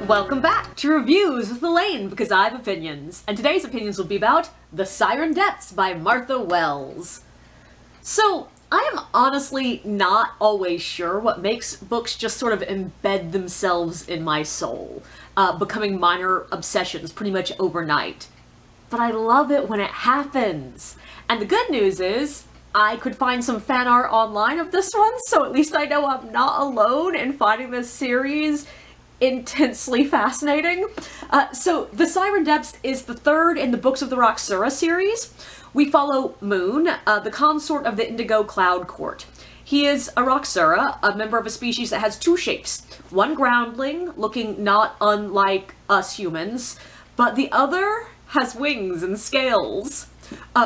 Welcome back to Reviews with Elaine, because I have opinions. And today's opinions will be about The Siren Depths by Martha Wells. So, I am honestly not always sure what makes books just sort of embed themselves in my soul, becoming minor obsessions pretty much overnight. But I love it when it happens. And the good news is, I could find some fan art online of this one, so at least I know I'm not alone in finding this series intensely fascinating. So The Siren Depths is the third in the Books of the Roxura series. We follow Moon, the consort of the Indigo Cloud Court. He is a Roxura, a member of a species that has two shapes. One groundling, looking not unlike us humans, but the other has wings and scales.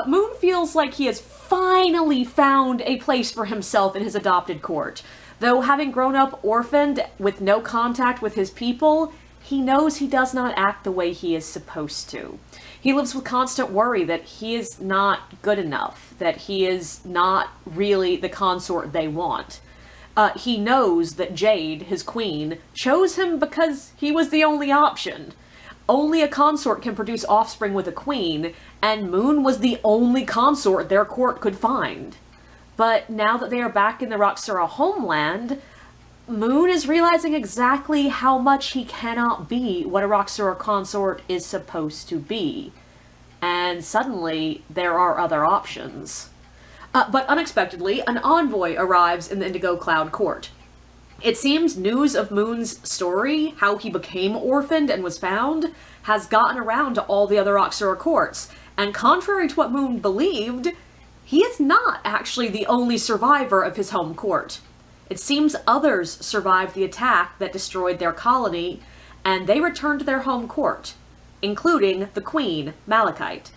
Moon feels like he has finally found a place for himself in his adopted court. Though having grown up orphaned with no contact with his people, he knows he does not act the way he is supposed to. He lives with constant worry that he is not good enough, that he is not really the consort they want. He knows that Jade, his queen, chose him because he was the only option. Only a consort can produce offspring with a queen, and Moon was the only consort their court could find. But now that they are back in the Roxura homeland, Moon is realizing exactly how much he cannot be what a Roxura consort is supposed to be. And suddenly, there are other options. But unexpectedly, an envoy arrives in the Indigo Cloud Court. It seems news of Moon's story, how he became orphaned and was found, has gotten around to all the other Roxura courts, and contrary to what Moon believed, he is not actually the only survivor of his home court. It seems others survived the attack that destroyed their colony, and they returned to their home court, including the queen, Malachite.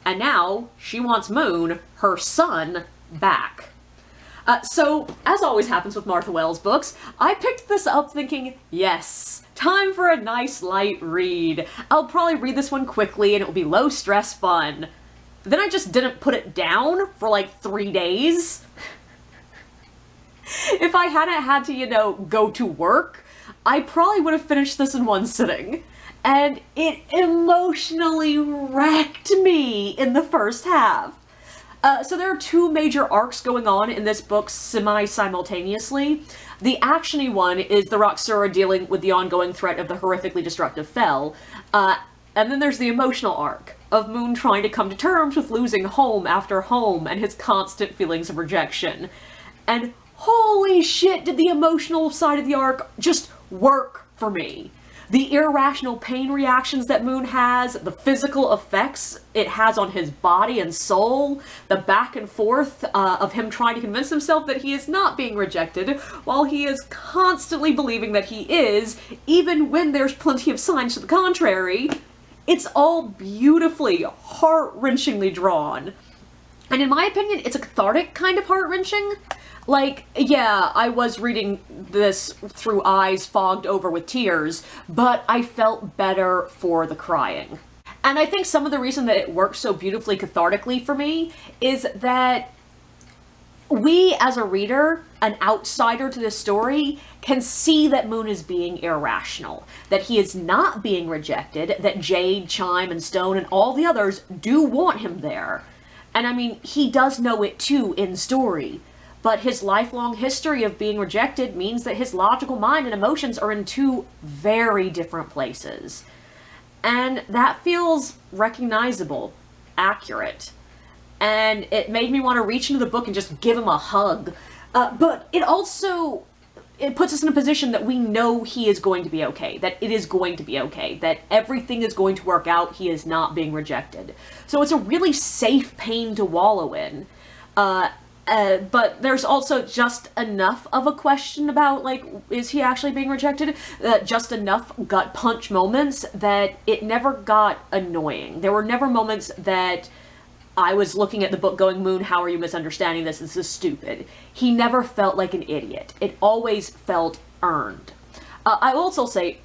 And now, she wants Moon, her son, back. So, as always happens with Martha Wells books, I picked this up thinking, yes, time for a nice light read. I'll probably read this one quickly and it will be low stress fun. Then I just didn't put it down for like 3 days. If I hadn't had to, go to work, I probably would have finished this in one sitting. And it emotionally wrecked me in the first half. So there are two major arcs going on in this book semi-simultaneously. The actiony one is the Roxura dealing with the ongoing threat of the horrifically destructive Fel. And then there's the emotional arc of Moon trying to come to terms with losing home after home and his constant feelings of rejection. And holy shit, did the emotional side of the arc just work for me. The irrational pain reactions that Moon has, the physical effects it has on his body and soul, the back and forth of him trying to convince himself that he is not being rejected, while he is constantly believing that he is, even when there's plenty of signs to the contrary. It's all beautifully, heart-wrenchingly drawn. And in my opinion, it's a cathartic kind of heart-wrenching. Like, yeah, I was reading this through eyes fogged over with tears, but I felt better for the crying. And I think some of the reason that it works so beautifully cathartically for me is that we, as a reader, an outsider to this story, can see that Moon is being irrational, that he is not being rejected, that Jade, Chime, and Stone, and all the others do want him there. And I mean, he does know it too in story. But his lifelong history of being rejected means that his logical mind and emotions are in two very different places. And that feels recognizable, accurate. And it made me want to reach into the book and just give him a hug. But it also, it puts us in a position that we know he is going to be okay, that it is going to be okay, that everything is going to work out, he is not being rejected. So it's a really safe pain to wallow in. But there's also just enough of a question about, like, is he actually being rejected? Just enough gut punch moments that it never got annoying. There were never moments that I was looking at the book going, Moon, how are you misunderstanding this? This is stupid. He never felt like an idiot. It always felt earned. I will also say,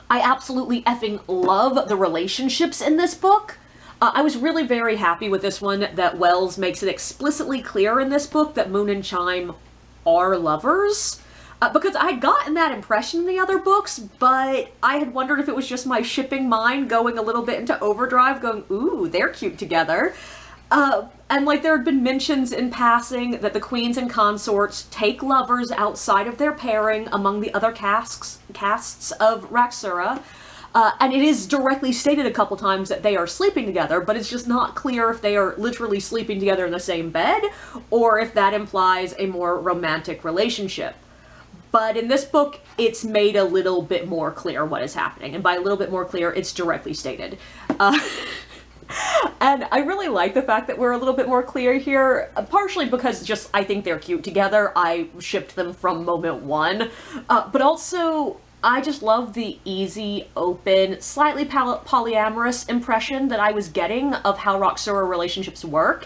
I absolutely effing love the relationships in this book. I was really very happy with this one that Wells makes it explicitly clear in this book that Moon and Chime are lovers. Because I had gotten that impression in the other books, but I had wondered if it was just my shipping mind going a little bit into overdrive, going, ooh, they're cute together. And like there had been mentions in passing that the queens and consorts take lovers outside of their pairing among the other casts of Raksura. And it is directly stated a couple times that they are sleeping together, but it's just not clear if they are literally sleeping together in the same bed, or if that implies a more romantic relationship. But in this book, it's made a little bit more clear what is happening, and by a little bit more clear, it's directly stated. And I really like the fact that we're a little bit more clear here, partially because just I think they're cute together. I shipped them from moment one, but also I just love the easy, open, slightly polyamorous impression that I was getting of how Raksura relationships work.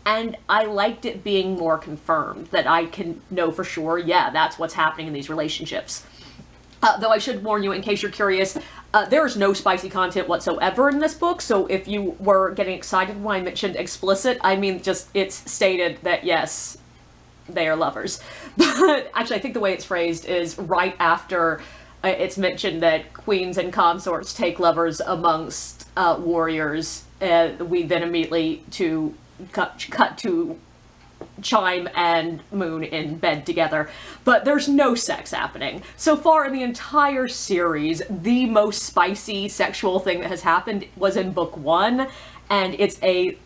And I liked it being more confirmed, that I can know for sure, yeah, that's what's happening in these relationships. Though I should warn you, in case you're curious, there is no spicy content whatsoever in this book, so if you were getting excited when I mentioned explicit, I mean just it's stated that yes, they are lovers. But actually I think the way it's phrased is right after it's mentioned that queens and consorts take lovers amongst warriors, we then immediately cut to Chime and Moon in bed together, but there's no sex happening. So far in the entire series, the most spicy sexual thing that has happened was in book one, and it's a,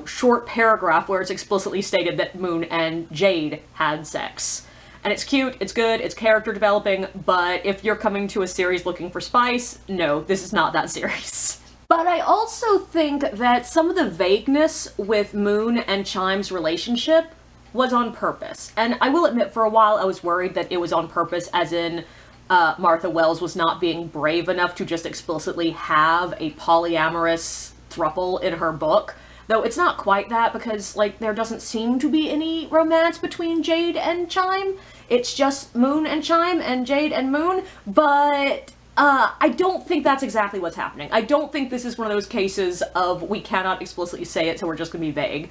short paragraph where it's explicitly stated that Moon and Jade had sex. And it's cute, it's good, it's character developing, but if you're coming to a series looking for spice, no, this is not that series. But I also think that some of the vagueness with Moon and Chime's relationship was on purpose. And I will admit, for a while I was worried that it was on purpose, as in Martha Wells was not being brave enough to just explicitly have a polyamorous throuple in her book. Though it's not quite that, because, there doesn't seem to be any romance between Jade and Chime. It's just Moon and Chime and Jade and Moon, but I don't think that's exactly what's happening. I don't think this is one of those cases of we cannot explicitly say it, so we're just gonna be vague.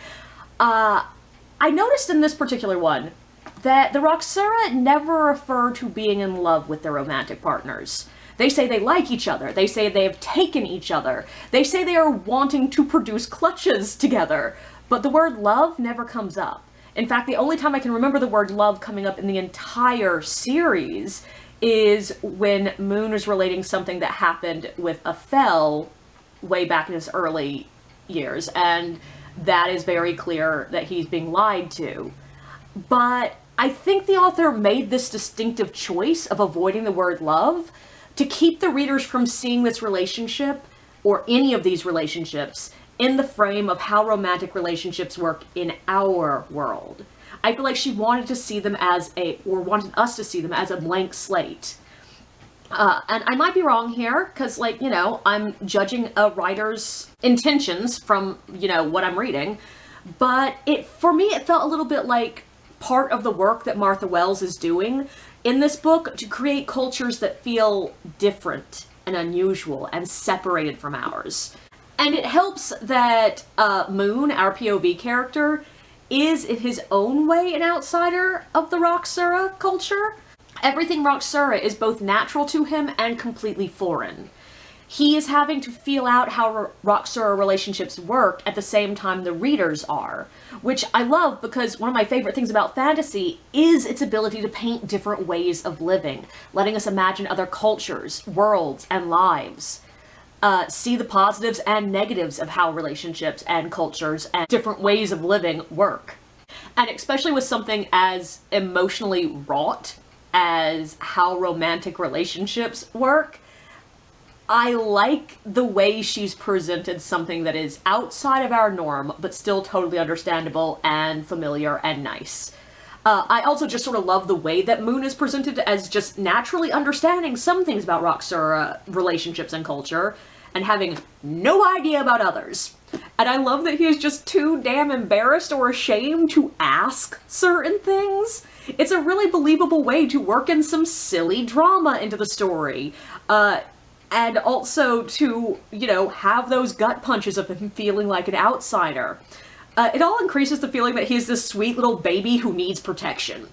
I noticed in this particular one that the Raksura never refer to being in love with their romantic partners. They say they like each other. They say they have taken each other. They say they are wanting to produce clutches together. But the word love never comes up. In fact, the only time I can remember the word love coming up in the entire series is when Moon is relating something that happened with Aphel way back in his early years, and that is very clear that he's being lied to. But I think the author made this distinctive choice of avoiding the word love to keep the readers from seeing this relationship, or any of these relationships, in the frame of how romantic relationships work in our world. I feel like she wanted to see them wanted us to see them as a blank slate. And I might be wrong here, because, I'm judging a writer's intentions from, what I'm reading. But for me, it felt a little bit like part of the work that Martha Wells is doing in this book to create cultures that feel different and unusual and separated from ours. And it helps that Moon, our POV character, is in his own way an outsider of the Raksura culture. Everything Raksura is both natural to him and completely foreign. He is having to feel out how Raksura relationships work at the same time the readers are, which I love because one of my favorite things about fantasy is its ability to paint different ways of living, letting us imagine other cultures, worlds, and lives. See the positives and negatives of how relationships and cultures and different ways of living work. And especially with something as emotionally wrought as how romantic relationships work, I like the way she's presented something that is outside of our norm, but still totally understandable and familiar and nice. I also just sort of love the way that Moon is presented as just naturally understanding some things about Raksura relationships and culture, and having no idea about others. And I love that he is just too damn embarrassed or ashamed to ask certain things. It's a really believable way to work in some silly drama into the story. And also to, have those gut punches of him feeling like an outsider. It all increases the feeling that he's this sweet little baby who needs protection.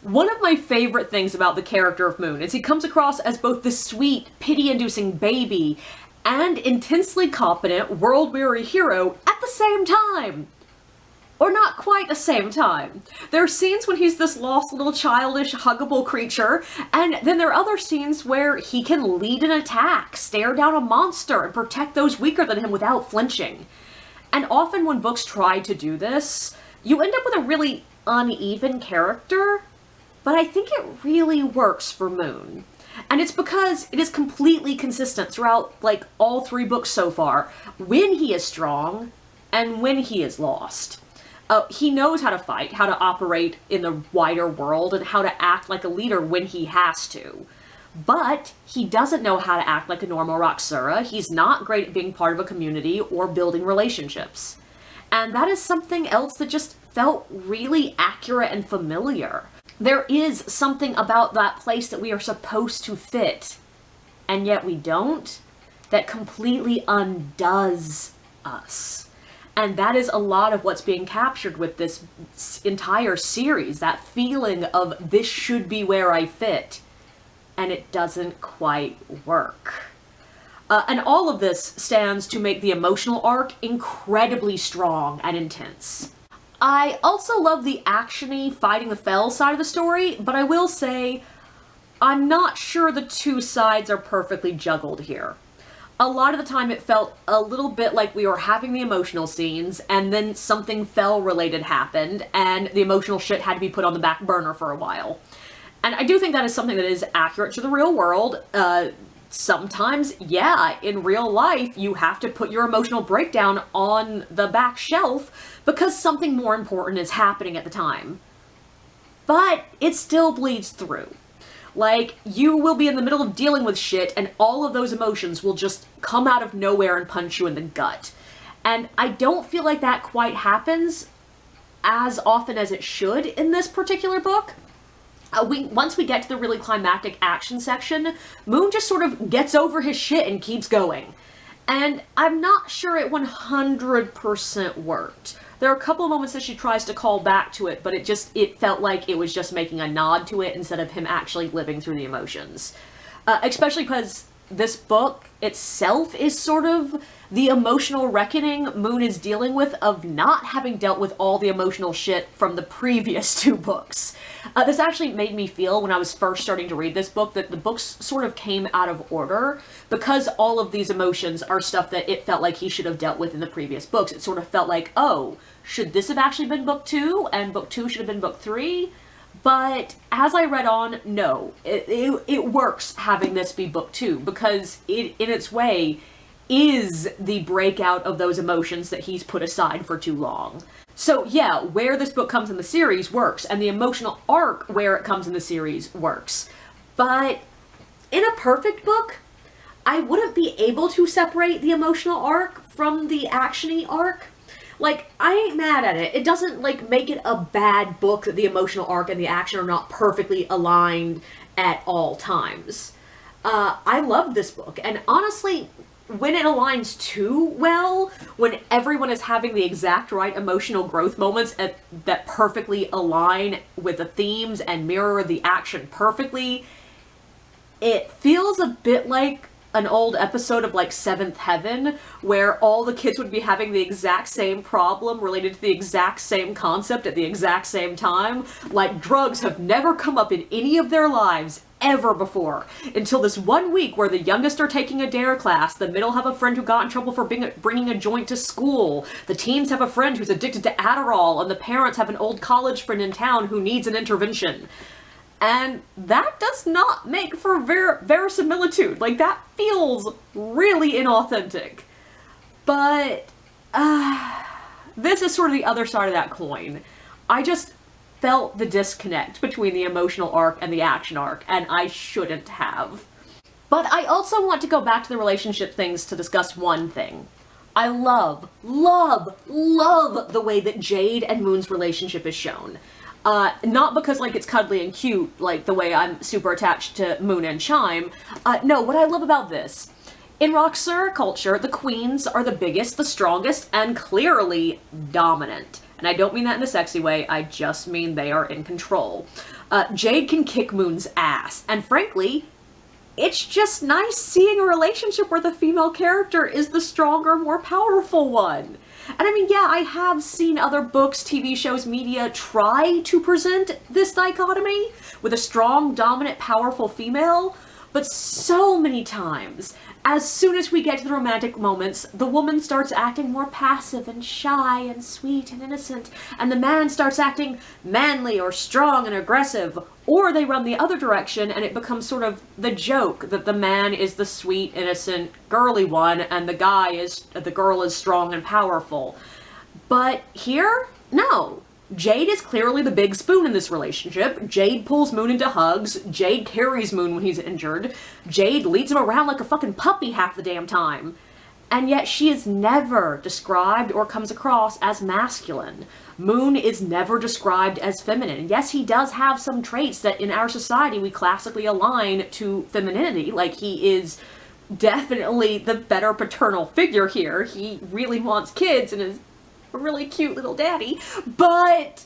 One of my favorite things about the character of Moon is he comes across as both the sweet, pity-inducing baby and intensely competent, world-weary hero at the same time. Or not quite the same time. There are scenes when he's this lost little childish, huggable creature, and then there are other scenes where he can lead an attack, stare down a monster, and protect those weaker than him without flinching. And often when books try to do this, you end up with a really uneven character, but I think it really works for Moon. And it's because it is completely consistent throughout, like, all 3 books so far, when he is strong and when he is lost. He knows how to fight, how to operate in the wider world, and how to act like a leader when he has to. But he doesn't know how to act like a normal Roxura. He's not great at being part of a community or building relationships. And that is something else that just felt really accurate and familiar. There is something about that place that we are supposed to fit, and yet we don't, that completely undoes us. And that is a lot of what's being captured with this entire series, that feeling of this should be where I fit, and it doesn't quite work. And all of this stands to make the emotional arc incredibly strong and intense. I also love the action-y fighting the Fel side of the story, but I will say I'm not sure the 2 sides are perfectly juggled here. A lot of the time it felt a little bit like we were having the emotional scenes, and then something Fel-related happened, and the emotional shit had to be put on the back burner for a while. And I do think that is something that is accurate to the real world. Sometimes, yeah, in real life, you have to put your emotional breakdown on the back shelf because something more important is happening at the time. But it still bleeds through. Like, you will be in the middle of dealing with shit, and all of those emotions will just come out of nowhere and punch you in the gut. And I don't feel like that quite happens as often as it should in this particular book. Once we get to the really climactic action section, Moon just sort of gets over his shit and keeps going. And I'm not sure it 100% worked. There are a couple of moments that she tries to call back to it, but it felt like it was just making a nod to it instead of him actually living through the emotions. Especially because this book itself is sort of the emotional reckoning Moon is dealing with of not having dealt with all the emotional shit from the previous 2 books. This actually made me feel, when I was first starting to read this book, that the books sort of came out of order, because all of these emotions are stuff that it felt like he should have dealt with in the previous books. It sort of felt like, oh, should this have actually been book 2, and book 2 should have been book 3? But as I read on, no, it works having this be book 2, because it, in its way, is the breakout of those emotions that he's put aside for too long. So yeah, where this book comes in the series works, and the emotional arc where it comes in the series works. But in a perfect book, I wouldn't be able to separate the emotional arc from the action-y arc. Like, I ain't mad at it. It doesn't, like, make it a bad book that the emotional arc and the action are not perfectly aligned at all times. I love this book, and honestly, when it aligns too well, when everyone is having the exact right emotional growth moments that perfectly align with the themes and mirror the action perfectly, it feels a bit like an old episode of, like, Seventh Heaven, where all the kids would be having the exact same problem related to the exact same concept at the exact same time. Like, drugs have never come up in any of their lives ever before, until this one week where the youngest are taking a DARE class, the middle have a friend who got in trouble for bringing a joint to school, the teens have a friend who's addicted to Adderall, and the parents have an old college friend in town who needs an intervention. And that does not make for verisimilitude. Like, that feels really inauthentic. But, this is sort of the other side of that coin. I just felt the disconnect between the emotional arc and the action arc, and I shouldn't have. But I also want to go back to the relationship things to discuss one thing. I love, love, love the way that Jade and Moon's relationship is shown. Not because, like, it's cuddly and cute, like the way I'm super attached to Moon and Chime. No, what I love about this, in Roxura culture, the queens are the biggest, the strongest, and clearly dominant. And I don't mean that in a sexy way, I just mean they are in control. Jade can kick Moon's ass, and frankly, it's just nice seeing a relationship where the female character is the stronger, more powerful one. And I mean, yeah, I have seen other books, TV shows, media try to present this dichotomy with a strong, dominant, powerful female, but so many times, as soon as we get to the romantic moments, the woman starts acting more passive and shy and sweet and innocent, and the man starts acting manly or strong and aggressive, or they run the other direction and it becomes sort of the joke that the man is the sweet, innocent, girly one, and the girl is strong and powerful. But here, no. Jade is clearly the big spoon in this relationship. Jade pulls Moon into hugs. Jade carries Moon when he's injured. Jade leads him around like a fucking puppy half the damn time. And yet she is never described or comes across as masculine. Moon is never described as feminine. Yes, he does have some traits that in our society we classically align to femininity. Like, he is definitely the better paternal figure here. He really wants kids and is a really cute little daddy, but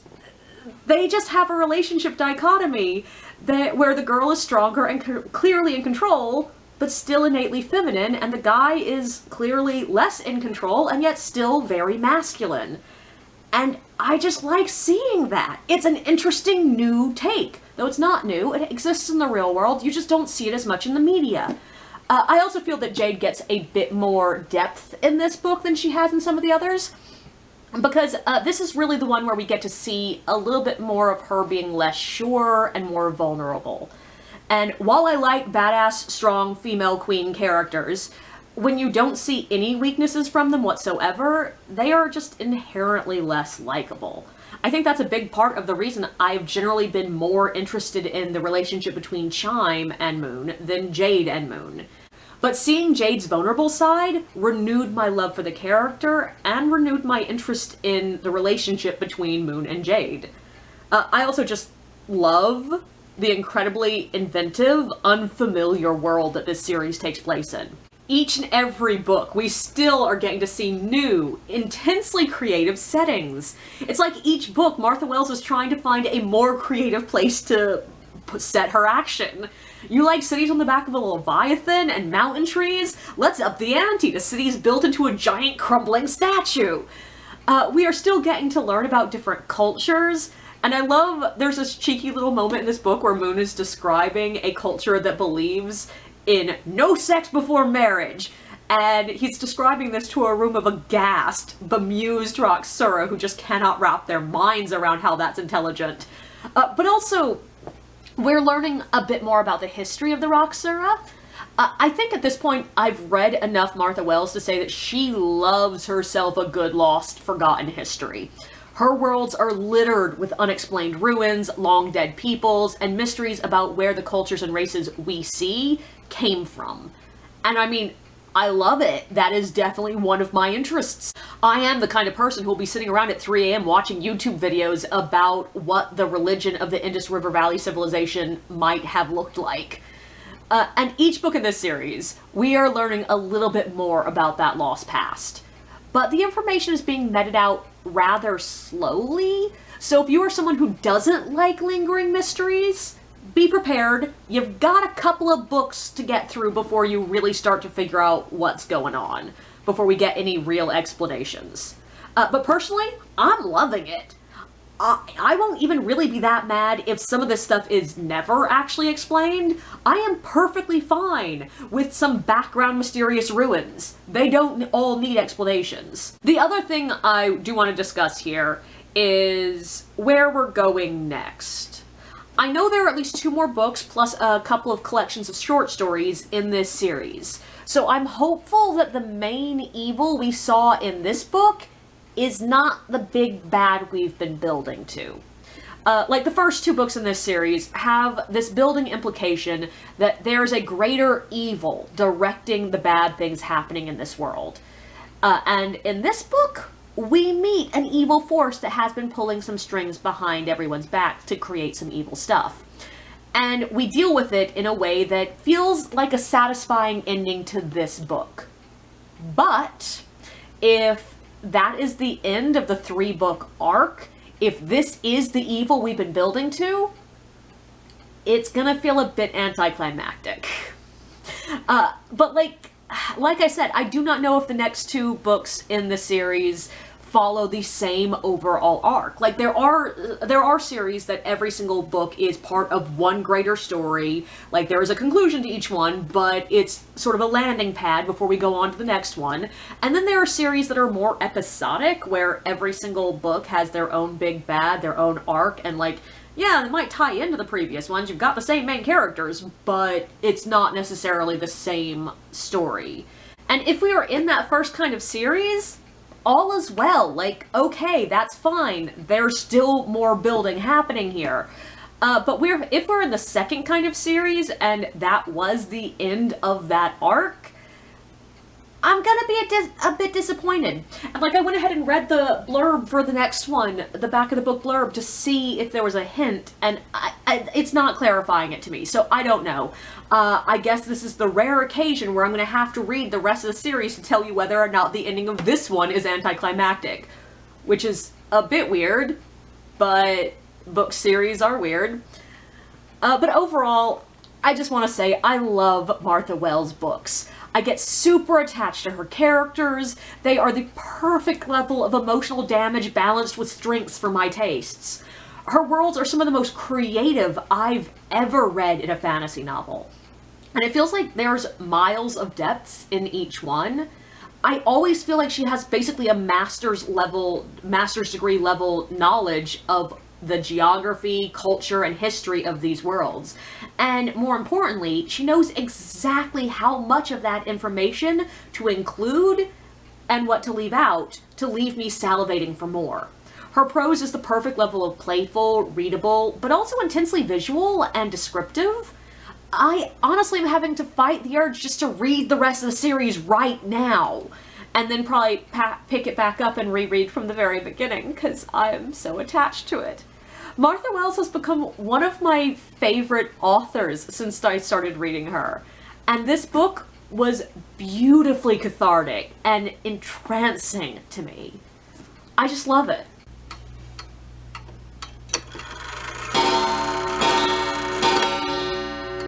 they just have a relationship dichotomy where the girl is stronger and clearly in control, but still innately feminine, and the guy is clearly less in control and yet still very masculine. And I just like seeing that. It's an interesting new take. Though it's not new, it exists in the real world, you just don't see it as much in the media. I also feel that Jade gets a bit more depth in this book than she has in some of the others, because this is really the one where we get to see a little bit more of her being less sure and more vulnerable. And while I like badass, strong, female queen characters, when you don't see any weaknesses from them whatsoever, they are just inherently less likable. I think that's a big part of the reason I've generally been more interested in the relationship between Chime and Moon than Jade and Moon. But seeing Jade's vulnerable side renewed my love for the character and renewed my interest in the relationship between Moon and Jade. I also just love the incredibly inventive, unfamiliar world that this series takes place in. Each and every book, we still are getting to see new, intensely creative settings. It's like each book, Martha Wells is trying to find a more creative place to set her action. You like cities on the back of a leviathan and mountain trees? Let's up the ante to cities built into a giant crumbling statue. We are still getting to learn about different cultures, and I love there's this cheeky little moment in this book where Moon is describing a culture that believes in no sex before marriage, and he's describing this to a room of aghast, bemused Roxura who just cannot wrap their minds around how that's intelligent. But also, we're learning a bit more about the history of the Roxura. I think at this point I've read enough Martha Wells to say that she loves herself a good lost, forgotten history. Her worlds are littered with unexplained ruins, long dead peoples, and mysteries about where the cultures and races we see came from. And I mean, I love it. That is definitely one of my interests. I am the kind of person who will be sitting around at 3 a.m. watching YouTube videos about what the religion of the Indus River Valley civilization might have looked like. And each book in this series, we are learning a little bit more about that lost past. But the information is being meted out rather slowly, so if you are someone who doesn't like lingering mysteries, be prepared. You've got a couple of books to get through before you really start to figure out what's going on, before we get any real explanations. But personally, I'm loving it. I won't even really be that mad if some of this stuff is never actually explained. I am perfectly fine with some background mysterious ruins. They don't all need explanations. The other thing I do want to discuss here is where we're going next. I know there are at least 2 more books plus a couple of collections of short stories in this series, so I'm hopeful that the main evil we saw in this book is not the big bad we've been building to. Like the first 2 books in this series have this building implication that there's a greater evil directing the bad things happening in this world. And in this book, we meet an evil force that has been pulling some strings behind everyone's back to create some evil stuff. And we deal with it in a way that feels like a satisfying ending to this book. But if that is the end of the 3-book arc, if this is the evil we've been building to, it's gonna feel a bit anticlimactic. But like I said, I do not know if the next 2 books in the series follow the same overall arc. Like, there are series that every single book is part of one greater story. Like, there is a conclusion to each one, but it's sort of a landing pad before we go on to the next one. And then there are series that are more episodic, where every single book has their own big bad, their own arc, and like, yeah, they might tie into the previous ones. You've got the same main characters, but it's not necessarily the same story. And if we are in that first kind of series, all is well. Like, okay, that's fine. There's still more building happening here. But if we're in the second kind of series, and that was the end of that arc, I'm gonna be a bit disappointed. And like, I went ahead and read the blurb for the next one, the back of the book blurb, to see if there was a hint, and it's not clarifying it to me, so I don't know. I guess this is the rare occasion where I'm gonna have to read the rest of the series to tell you whether or not the ending of this one is anticlimactic. Which is a bit weird, but book series are weird. But overall, I just want to say I love Martha Wells' books. I get super attached to her characters. They are the perfect level of emotional damage balanced with strengths for my tastes. Her worlds are some of the most creative I've ever read in a fantasy novel. And it feels like there's miles of depths in each one. I always feel like she has basically a master's degree level knowledge of the geography, culture, and history of these worlds. And more importantly, she knows exactly how much of that information to include and what to leave out to leave me salivating for more. Her prose is the perfect level of playful, readable, but also intensely visual and descriptive. I honestly am having to fight the urge just to read the rest of the series right now, and then probably pick it back up and reread from the very beginning, because I am so attached to it. Martha Wells has become one of my favorite authors since I started reading her, and this book was beautifully cathartic and entrancing to me. I just love it.